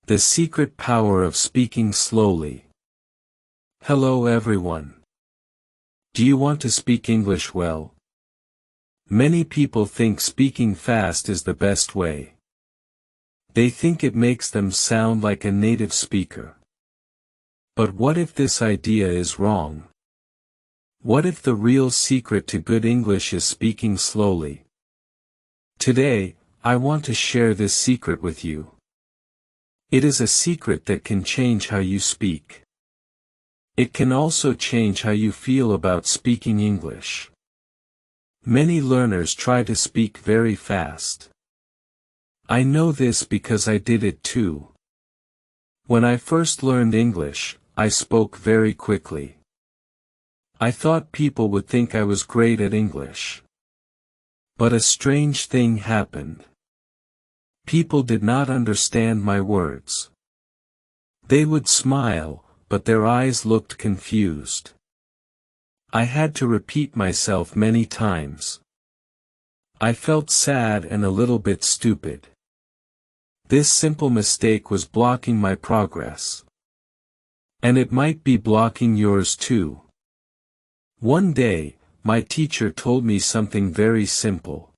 The secret power of speaking slowly. Hello everyone. Do you want to speak English well? Many people think speaking fast is the best way. They think it makes them sound like a native speaker. But what if this idea is wrong? What if the real secret to good English is speaking slowly? Today, I want to share this secret with you. It is a secret that can change how you speak. It can also change how you feel about speaking English. Many learners try to speak very fast. I know this because I did it too. When I first learned English, I spoke very quickly. I thought people would think I was great at English. But a strange thing happened. People did not understand my words. They would smile, but their eyes looked confused. I had to repeat myself many times. I felt sad and a little bit stupid. This simple mistake was blocking my progress. And it might be blocking yours too. One day, my teacher told me something very simple.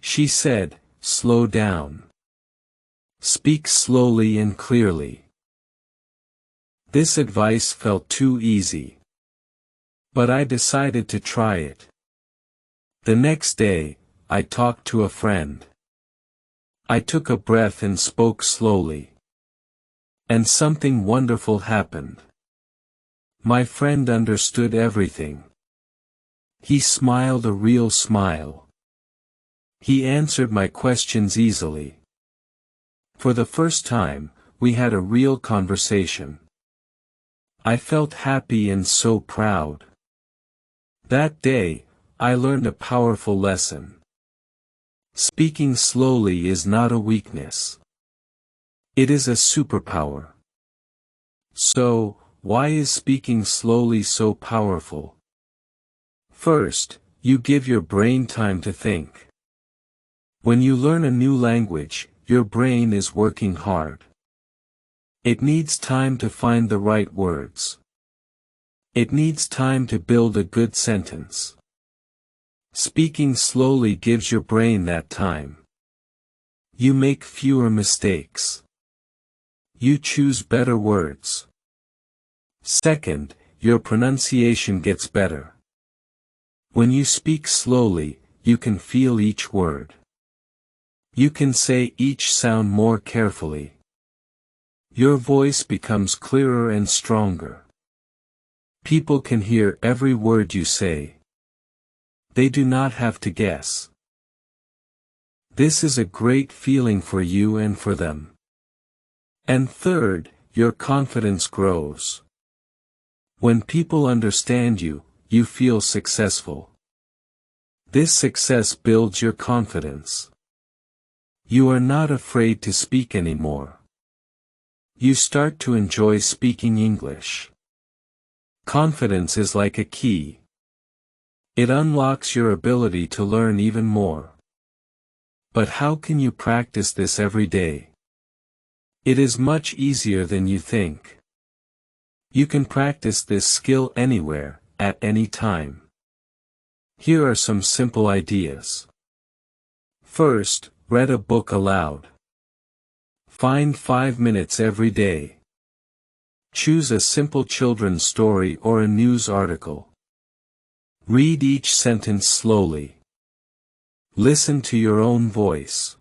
She said, "Slow down. Speak slowly and clearly." This advice felt too easy. But I decided to try it. The next day, I talked to a friend. I took a breath and spoke slowly. And something wonderful happened. My friend understood everything. He smiled a real smile. He answered my questions easily. For the first time, we had a real conversation. I felt happy and so proud. That day, I learned a powerful lesson. Speaking slowly is not a weakness. It is a superpower. So, why is speaking slowly so powerful? First, you give your brain time to think. When you learn a new language, your brain is working hard. It needs time to find the right words. It needs time to build a good sentence. Speaking slowly gives your brain that time. You make fewer mistakes. You choose better words. Second, your pronunciation gets better. When you speak slowly, you can feel each word. You can say each sound more carefully. Your voice becomes clearer and stronger. People can hear every word you say. They do not have to guess. This is a great feeling for you and for them. And third, your confidence grows. When people understand you, you feel successful. This success builds your confidence. You are not afraid to speak anymore. You start to enjoy speaking English. Confidence is like a key. It unlocks your ability to learn even more. But how can you practice this every day? It is much easier than you think. You can practice this skill anywhere, at any time. Here are some simple ideas. First, read a book aloud. Find 5 minutes every day. Choose a simple children's story or a news article. Read each sentence slowly. Listen to your own voice.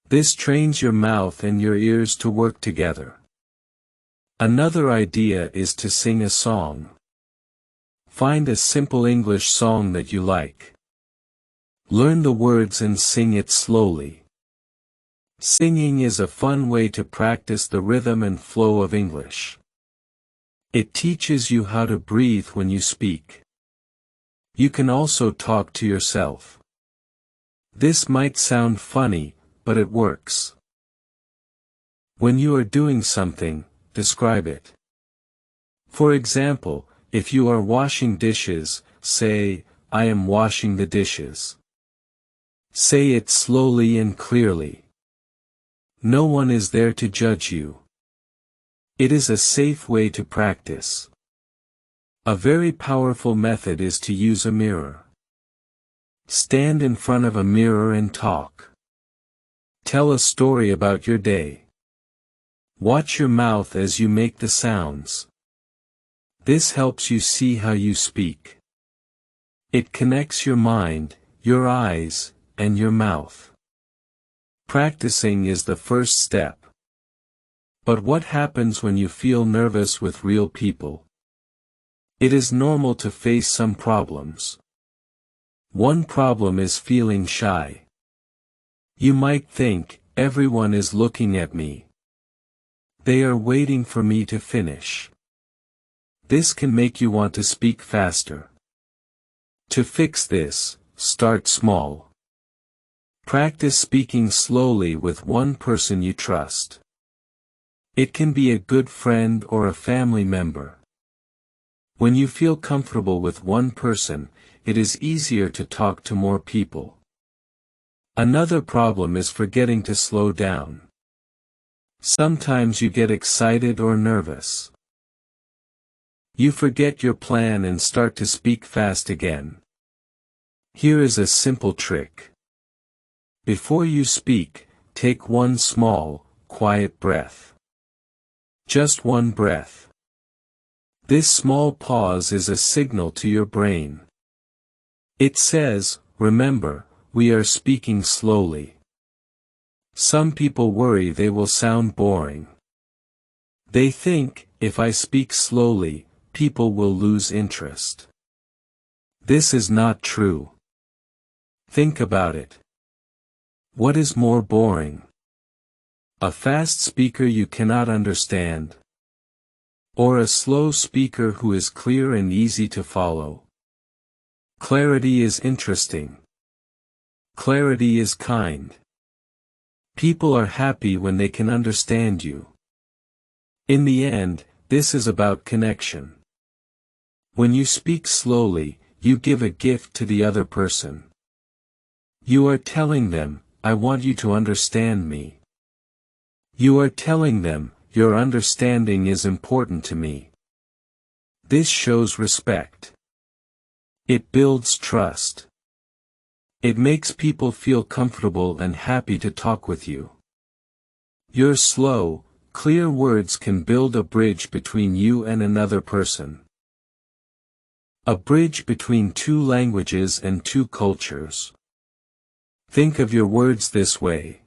This trains your mouth and your ears to work together. Another idea is to sing a song. Find a simple English song that you like. Learn the words and sing it slowly. Singing is a fun way to practice the rhythm and flow of English. It teaches you how to breathe when you speak. You can also talk to yourself. This might sound funny, but it works. When you are doing something, describe it. For example, if you are washing dishes, say, "I am washing the dishes." Say it slowly and clearly. No one is there to judge you. It is a safe way to practice. A very powerful method is to use a mirror. Stand in front of a mirror and talk. Tell a story about your day. Watch your mouth as you make the sounds. This helps you see how you speak. It connects your mind, your eyes, and your mouth. Practicing is the first step. But what happens when you feel nervous with real people? It is normal to face some problems. One problem is feeling shy. You might think, everyone is looking at me. They are waiting for me to finish. This can make you want to speak faster. To fix this, start small. Practice speaking slowly with one person you trust. It can be a good friend or a family member. When you feel comfortable with one person, it is easier to talk to more people. Another problem is forgetting to slow down. Sometimes you get excited or nervous. You forget your plan and start to speak fast again. Here is a simple trick. Before you speak, take one small, quiet breath. Just one breath. This small pause is a signal to your brain. It says, remember, we are speaking slowly. Some people worry they will sound boring. They think, if I speak slowly, people will lose interest. This is not true. Think about it. What is more boring? A fast speaker you cannot understand? Or a slow speaker who is clear and easy to follow? Clarity is interesting. Clarity is kind. People are happy when they can understand you. In the end, this is about connection. When you speak slowly, you give a gift to the other person. You are telling them, I want you to understand me. You are telling them, your understanding is important to me. This shows respect. It builds trust. It makes people feel comfortable and happy to talk with you. Your slow, clear words can build a bridge between you and another person. A bridge between two languages and two cultures. Think of your words this way.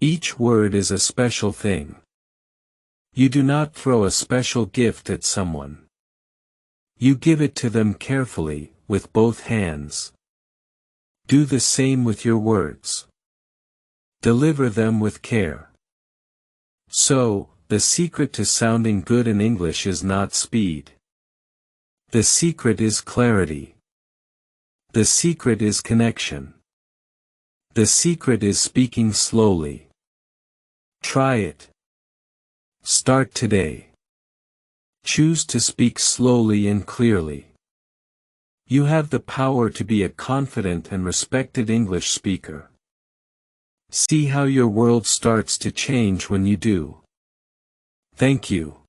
Each word is a special thing. You do not throw a special gift at someone. You give it to them carefully, with both hands. Do the same with your words. Deliver them with care. So, the secret to sounding good in English is not speed. The secret is clarity. The secret is connection. The secret is speaking slowly. Try it. Start today. Choose to speak slowly and clearly. You have the power to be a confident and respected English speaker. See how your world starts to change when you do. Thank you.